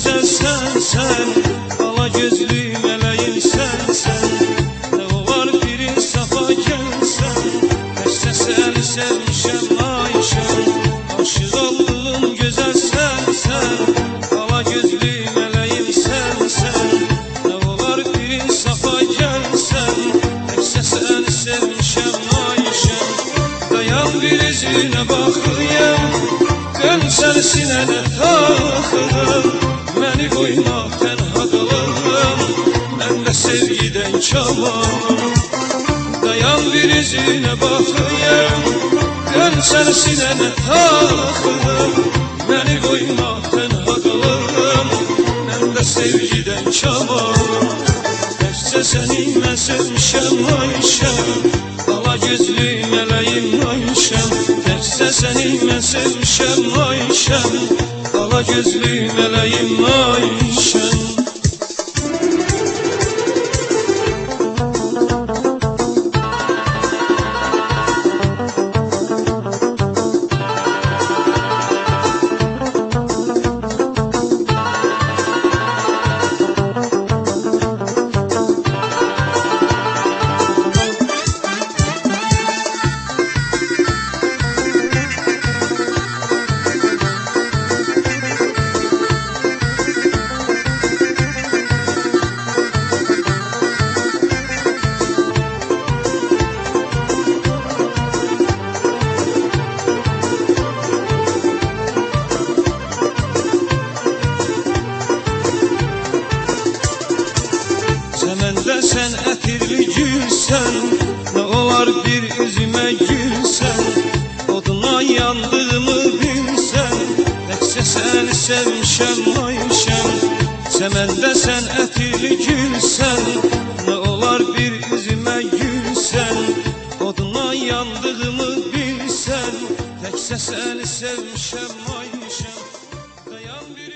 gözəlsən sən, ala gözlü mələyim sənsən. Nə olar bir insafa gəlsən, təkcə səni sevmişəm Ayşəm. Aşıq oldum gözəlsən sən, ala gözlü mələyim sənsən. Nə olar bir insafa gəlsən, təkcə səni sevmişəm Ayşəm. Dayan bir üzünə baxıyam, qəm səni sinənə taxılım. Məni qoyma tənha qalım, mən də sevgidən kamalım. Dayan bir üzünə baxıyam, qəm səni sinənə taxılım. Məni qoyma tənha qalım, mən də sevgidən kamalım. Təkcə səni mən sevmişəm Ayşəm, ala gözlü mələyim Ayşəm. Təkcə səni mən sevmişəm Ayşəm, ala gözlü mələyim Ayşəm. Səməndə sən ətirli gülsən, nə olar bir üzümə gülsən. Oduna yandığımı bilsən, təkcə səni sevmişəm Ayşəm. Səməndə sən ətirli gülsən, nə olar bir üzümə gülsən. Oduna yandığımı bilsən, təkcə səni sevmişəm Ayşəm. Dayan bir